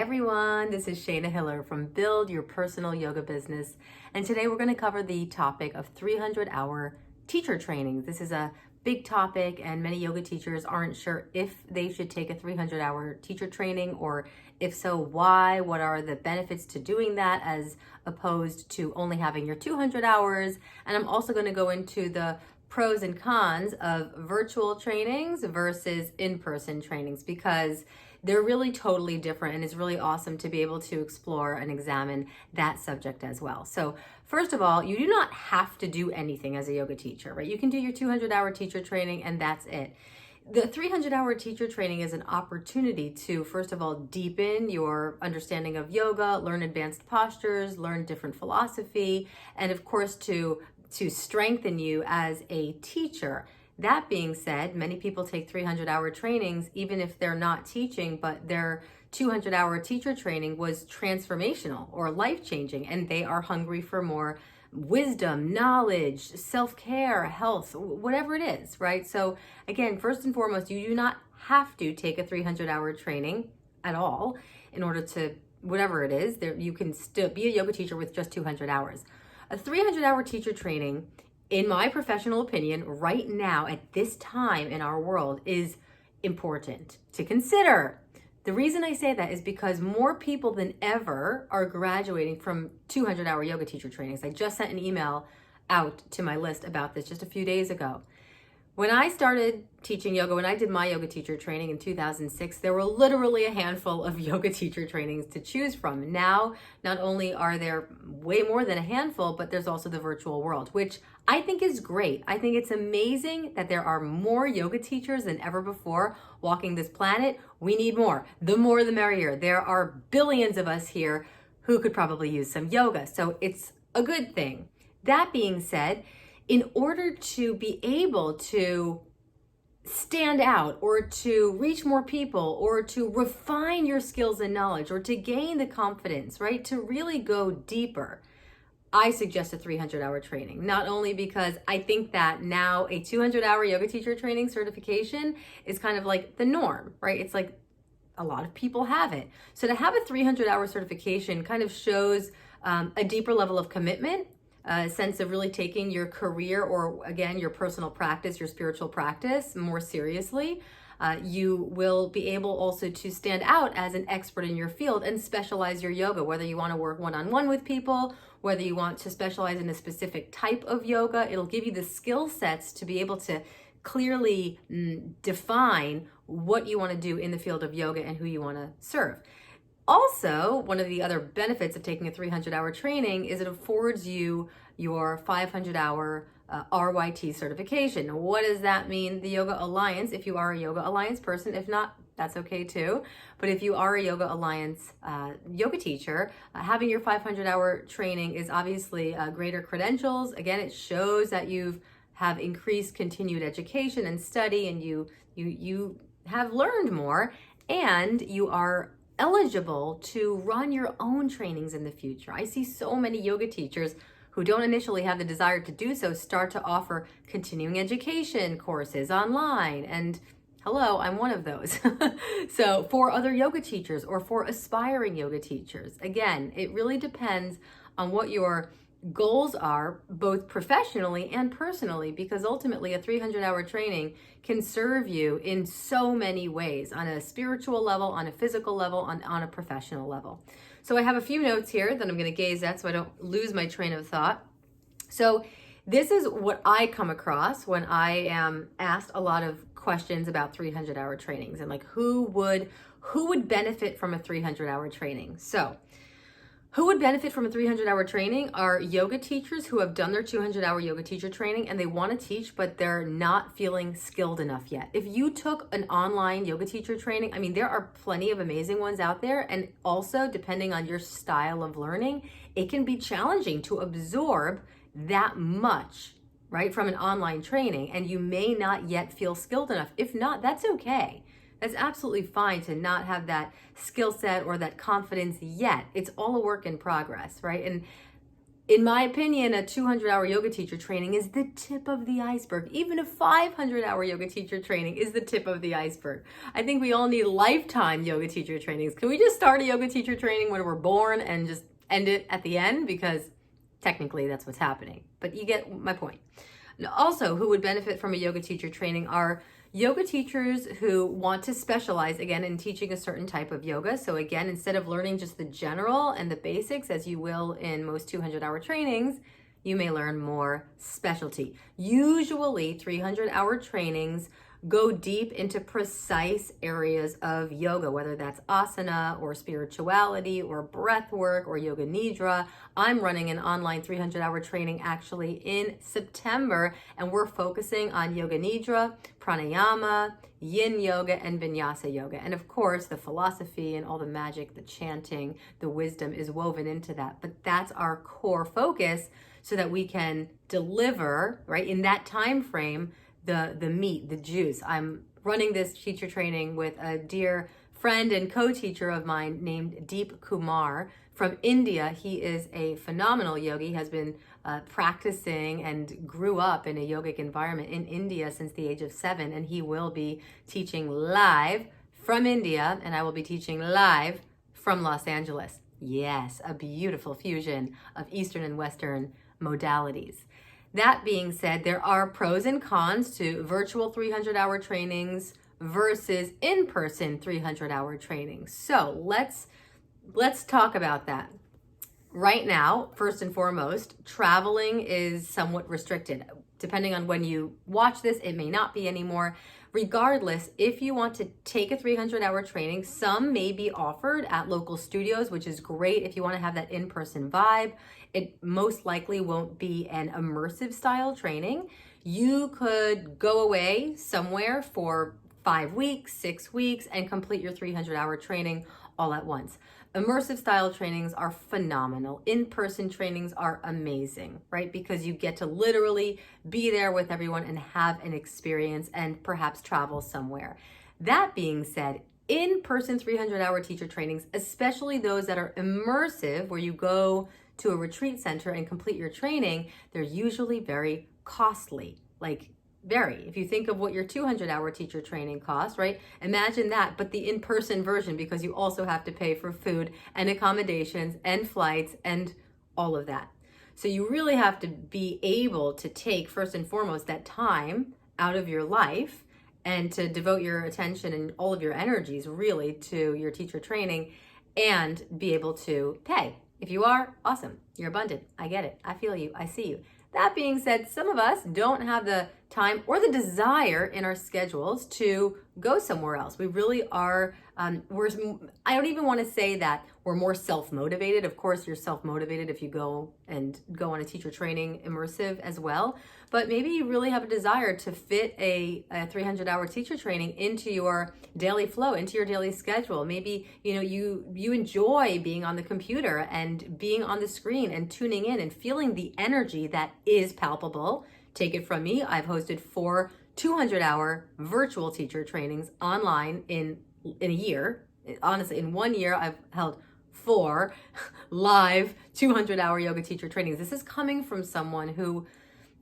everyone, this is Shayna Hiller from Build Your Personal Yoga Business, and today we're going to cover the topic of 300-hour teacher training. This is a big topic and many yoga teachers aren't sure if they should take a 300-hour teacher training, or if so, why, what are the benefits to doing that as opposed to only having your 200 hours. And I'm also going to go into the pros and cons of virtual trainings versus in-person trainings, because they're really totally different, and it's really awesome to be able to explore and examine that subject as well. So first of all, you do not have to do anything as a yoga teacher, right? You can do your 200-hour teacher training and that's it. The 300-hour teacher training is an opportunity to, first of all, deepen your understanding of yoga, learn advanced postures, learn different philosophy, and of course to strengthen you as a teacher. That being said, many people take 300-hour trainings even if they're not teaching, but their 200-hour teacher training was transformational or life-changing, and they are hungry for more wisdom, knowledge, self-care, health, whatever it is, right? So again, first and foremost, you do not have to take a 300-hour training at all in order to, whatever it is, you can still be a yoga teacher with just 200 hours. A 300-hour teacher training, in my professional opinion, right now at this time in our world, is important to consider. The reason I say that is because more people than ever are graduating from 200-hour yoga teacher trainings. I just sent an email out to my list about this just a few days ago. When I started teaching yoga, when I did my yoga teacher training in 2006, there were literally a handful of yoga teacher trainings to choose from. Now, not only are there way more than a handful, but there's also the virtual world, which I think is great. I think it's amazing that there are more yoga teachers than ever before walking this planet. We need more. The more the merrier. There are billions of us here who could probably use some yoga, so it's a good thing. That being said, in order to be able to stand out or to reach more people or to refine your skills and knowledge or to gain the confidence, right, to really go deeper, I suggest a 300-hour training. Not only because I think that now a 200-hour yoga teacher training certification is kind of like the norm, right? It's like a lot of people have it. So to have a 300-hour certification kind of shows a deeper level of commitment, a sense of really taking your career, or again, your personal practice, your spiritual practice more seriously. You will be able also to stand out as an expert in your field and specialize your yoga, whether you want to work one-on-one with people, whether you want to specialize in a specific type of yoga. It'll give you the skill sets to be able to clearly define what you want to do in the field of yoga and who you want to serve. Also, one of the other benefits of taking a 300-hour training is it affords you your 500-hour RYT certification. What does that mean? The Yoga Alliance, if you are a Yoga Alliance person, if not, that's okay too. But if you are a Yoga Alliance yoga teacher, having your 500-hour training is obviously greater credentials. Again, it shows that you have increased continued education and study, and you have learned more, and you are eligible to run your own trainings in the future. I see so many yoga teachers who don't initially have the desire to do so start to offer continuing education courses online, and hello, I'm one of those. So for other yoga teachers or for aspiring yoga teachers, again, it really depends on what your goals are, both professionally and personally, because ultimately a 300-hour training can serve you in so many ways, on a spiritual level, on a physical level, on a professional level. So I have a few notes here that I'm going to gaze at so I don't lose my train of thought. So this is what I come across when I am asked a lot of questions about 300-hour trainings and like who would benefit from a 300-hour training. So who would benefit from a 300-hour training are yoga teachers who have done their 200-hour yoga teacher training and they want to teach, but they're not feeling skilled enough yet. If you took an online yoga teacher training, I mean, there are plenty of amazing ones out there. And also, depending on your style of learning, it can be challenging to absorb that much, right, from an online training. And you may not yet feel skilled enough. If not, that's okay. That's absolutely fine to not have that skill set or that confidence yet. It's all a work in progress, right? And In my opinion, a 200-hour yoga teacher training is the tip of the iceberg. Even a 500-hour yoga teacher training is the tip of the iceberg. I think we all need lifetime yoga teacher trainings. Can we just start a yoga teacher training when we're born and just end it at the end? Because technically that's what's happening. But you get my point. Also, who would benefit from a yoga teacher training are yoga teachers who want to specialize, again, in teaching a certain type of yoga. So again, instead of learning just the general and the basics, as you will in most 200-hour trainings, you may learn more specialty. Usually 300-hour trainings go deep into precise areas of yoga, whether that's asana or spirituality or breath work or yoga nidra. I'm running an online 300-hour training actually in September, and we're focusing on yoga nidra, pranayama, yin yoga, and vinyasa yoga. And of course, the philosophy and all the magic, the chanting, the wisdom is woven into that. But that's our core focus so that we can deliver, right, in that time frame, the meat, the juice. I'm running this teacher training with a dear friend and co-teacher of mine named Deep Kumar from India. He is a phenomenal yogi, has been practicing and grew up in a yogic environment in India since the age of 7, and he will be teaching live from India, and I will be teaching live from Los Angeles. Yes, a beautiful fusion of Eastern and Western modalities. That being said, there are pros and cons to virtual 300-hour trainings versus in-person 300-hour trainings. So let's talk about that. Right now, first and foremost, traveling is somewhat restricted. Depending on when you watch this, it may not be anymore. Regardless, if you want to take a 300-hour training, some may be offered at local studios, which is great if you want to have that in-person vibe. It most likely won't be an immersive style training. You could go away somewhere for 5 weeks, 6 weeks, and complete your 300-hour training all at once. Immersive style trainings are phenomenal. In-person trainings are amazing, right? Because you get to literally be there with everyone and have an experience and perhaps travel somewhere. That being said, in-person 300-hour teacher trainings, especially those that are immersive, where you go to a retreat center and complete your training, they're usually very costly, if you think of what your 200-hour teacher training costs, right? Imagine that, but the in-person version, because you also have to pay for food and accommodations and flights and all of that. So you really have to be able to take, first and foremost, that time out of your life and to devote your attention and all of your energies really to your teacher training and be able to pay. If you are, awesome. You're abundant. I get it. I feel you. I see you. That being said, some of us don't have the time or the desire in our schedules to go somewhere else. We really are, I don't even want to say that we're more self-motivated. Of course, you're self-motivated if you go on a teacher training immersive as well. But maybe you really have a desire to fit a 300-hour teacher training into your daily flow, into your daily schedule. Maybe, you enjoy being on the computer and being on the screen and tuning in and feeling the energy that is palpable. Take it from me, I've hosted 4 200-hour virtual teacher trainings online in a year. Honestly, in 1 year, I've held 4 live 200-hour yoga teacher trainings. This is coming from someone who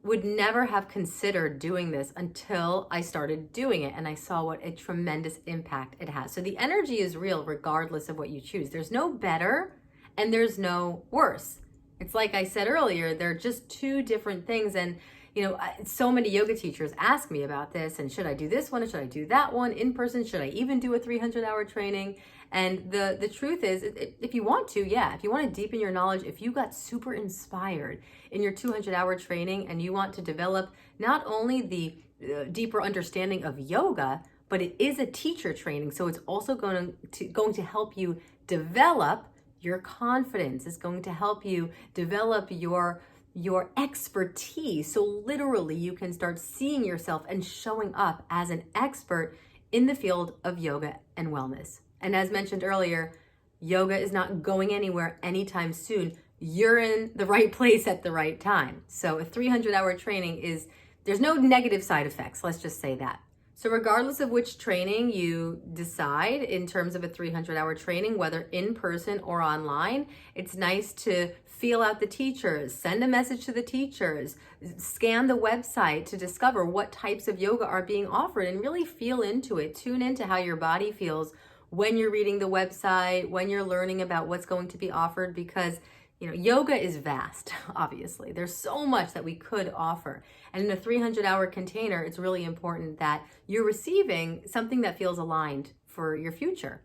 would never have considered doing this until I started doing it, and I saw what a tremendous impact it has. So the energy is real regardless of what you choose. There's no better and there's no worse. It's like I said earlier, they're just 2 different things. And so many yoga teachers ask me about this, and should I do this one, or should I do that one in person? Should I even do a 300-hour training? And the truth is, if you want to, yeah, if you want to deepen your knowledge, if you got super inspired in your 200-hour training and you want to develop not only the deeper understanding of yoga, but it is a teacher training, so it's also going to help you develop your confidence. It's going to help you develop your expertise. So literally you can start seeing yourself and showing up as an expert in the field of yoga and wellness. And as mentioned earlier, yoga is not going anywhere anytime soon. You're in the right place at the right time. So a 300-hour training there's no negative side effects. Let's just say that. So regardless of which training you decide in terms of a 300-hour training, whether in person or online, it's nice to feel out the teachers, send a message to the teachers, scan the website to discover what types of yoga are being offered and really feel into it. Tune into how your body feels when you're reading the website, when you're learning about what's going to be offered, because yoga is vast, obviously. There's so much that we could offer. And in a 300-hour container, it's really important that you're receiving something that feels aligned for your future.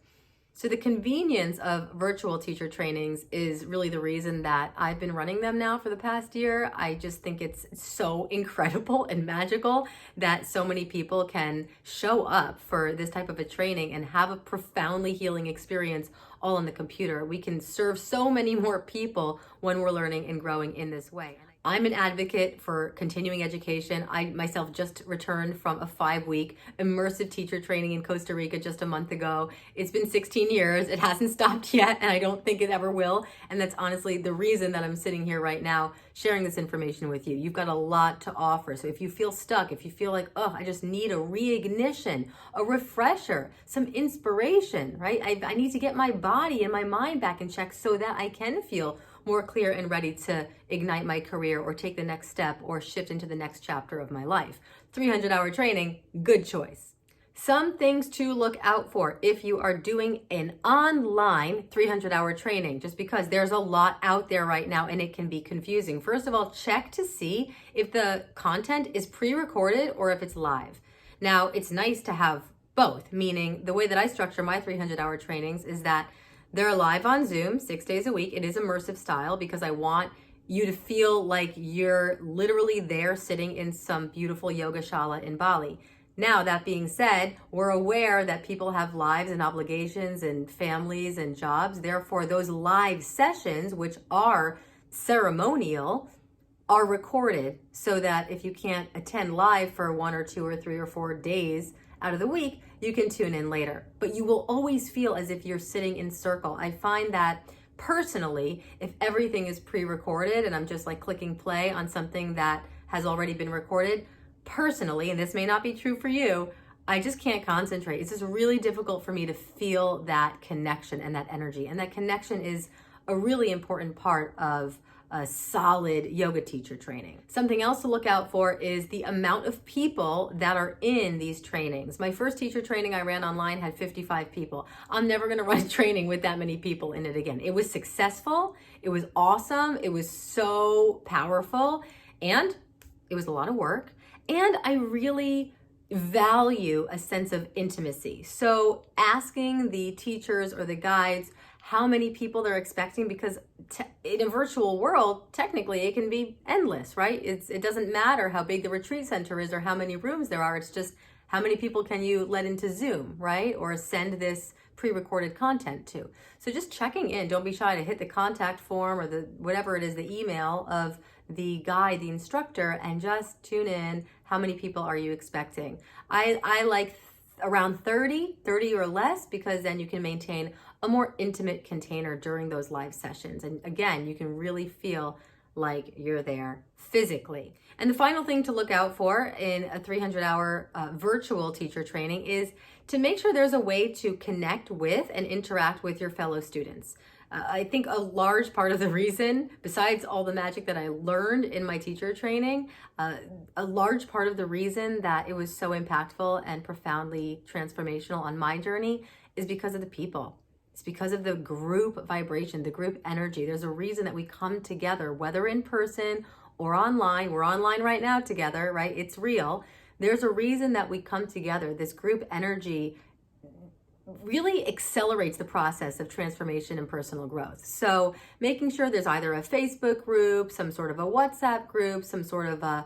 So the convenience of virtual teacher trainings is really the reason that I've been running them now for the past year. I just think it's so incredible and magical that so many people can show up for this type of a training and have a profoundly healing experience all on the computer. We can serve so many more people when we're learning and growing in this way. I'm an advocate for continuing education. I myself just returned from a 5-week immersive teacher training in Costa Rica just a month ago. It's been 16 years. It hasn't stopped yet, and I don't think it ever will. And that's honestly the reason that I'm sitting here right now sharing this information with you. You've got a lot to offer. So if you feel stuck, if you feel like, I just need a reignition, a refresher, some inspiration, right? I need to get my body and my mind back in check so that I can feel more clear and ready to ignite my career or take the next step or shift into the next chapter of my life. 300-hour training, good choice. Some things to look out for if you are doing an online 300-hour training, just because there's a lot out there right now and it can be confusing. First of all, check to see if the content is pre-recorded or if it's live. Now, it's nice to have both, meaning the way that I structure my 300-hour trainings is that they're live on Zoom 6 days a week. It is immersive style because I want you to feel like you're literally there sitting in some beautiful yoga shala in Bali. Now, that being said, we're aware that people have lives and obligations and families and jobs. Therefore, those live sessions, which are ceremonial, are recorded so that if you can't attend live for 1 or 2 or 3 or 4 days out of the week, you can tune in later. But you will always feel as if you're sitting in circle. I find that personally, if everything is pre-recorded and I'm just like clicking play on something that has already been recorded, personally, and this may not be true for you, I just can't concentrate. It's just really difficult for me to feel that connection and that energy. And that connection is a really important part of a solid yoga teacher training. Something else to look out for is the amount of people that are in these trainings. My first teacher training I ran online had 55 people. I'm never going to run a training with that many people in it again. It was successful. It was awesome. It was so powerful. And it was a lot of work. And I really value a sense of intimacy. So asking the teachers or the guides how many people they're expecting, because in a virtual world, technically it can be endless, right? It doesn't matter how big the retreat center is or how many rooms there are. It's just how many people can you let into Zoom, right? Or send this pre-recorded content to. So just checking in. Don't be shy to hit the contact form or the whatever it is, the email of the guide, the instructor, and just tune in. How many people are you expecting? I like around 30 or less, because then you can maintain a more intimate container during those live sessions. And again, you can really feel like you're there physically. And the final thing to look out for in a 300-hour virtual teacher training is to make sure there's a way to connect with and interact with your fellow students. I think a large part of the reason, besides all the magic that I learned in my teacher training, a large part of the reason that it was so impactful and profoundly transformational on my journey is because of the people. It's because of the group vibration, the group energy. There's a reason that we come together, whether in person or online. We're online right now together, right? It's real. There's a reason that we come together. This group energy really accelerates the process of transformation and personal growth. So making sure there's either a Facebook group, some sort of a WhatsApp group, some sort of a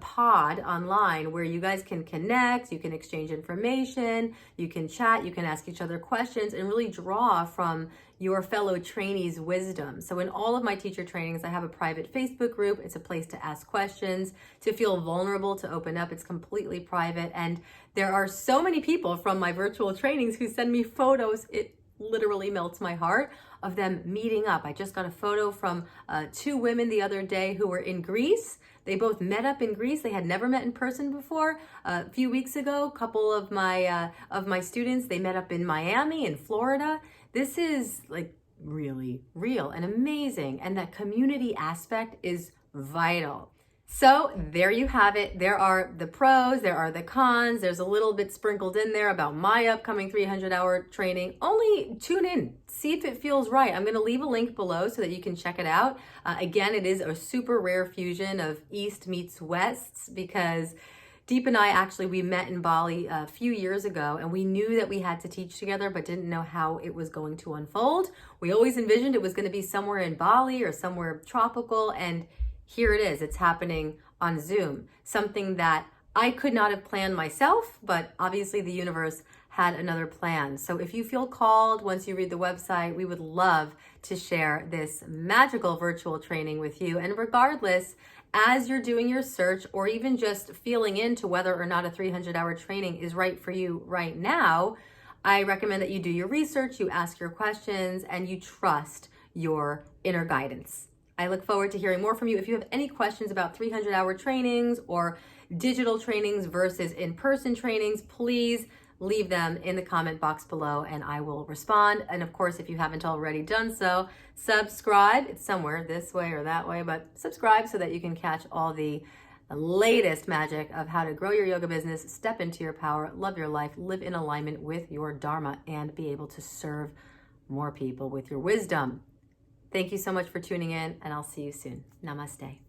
pod online where you guys can connect, you can exchange information, you can chat, you can ask each other questions, and really draw from your fellow trainees' wisdom. So in all of my teacher trainings, I have a private Facebook group. It's a place to ask questions, to feel vulnerable, to open up. It's completely private. And there are so many people from my virtual trainings who send me photos. It literally melts my heart of them meeting up. I just got a photo from 2 women the other day who were in Greece. They both met up in Greece. They had never met in person before. A few weeks ago, a couple of my students, they met up in Miami and Florida. This is like really real and amazing. And that community aspect is vital. So there you have it. There are the pros, there are the cons. There's a little bit sprinkled in there about my upcoming 300-hour training. Only tune in, see if it feels right. I'm going to leave a link below so that you can check it out. Again, it is a super rare fusion of East meets West, because Deep and I we met in Bali a few years ago, and we knew that we had to teach together, but didn't know how it was going to unfold. We always envisioned it was going to be somewhere in Bali or somewhere tropical, and here it is. It's happening on Zoom, something that I could not have planned myself, but obviously the universe had another plan. So if you feel called, once you read the website, we would love to share this magical virtual training with you. And regardless, as you're doing your search or even just feeling into whether or not a 300-hour training is right for you right now, I recommend that you do your research, you ask your questions, and you trust your inner guidance. I look forward to hearing more from you. If you have any questions about 300-hour trainings or digital trainings versus in-person trainings, please leave them in the comment box below and I will respond. And of course, if you haven't already done so, subscribe. It's somewhere this way or that way, but subscribe so that you can catch all the latest magic of how to grow your yoga business, step into your power, love your life, live in alignment with your dharma, and be able to serve more people with your wisdom. Thank you so much for tuning in, and I'll see you soon. Namaste.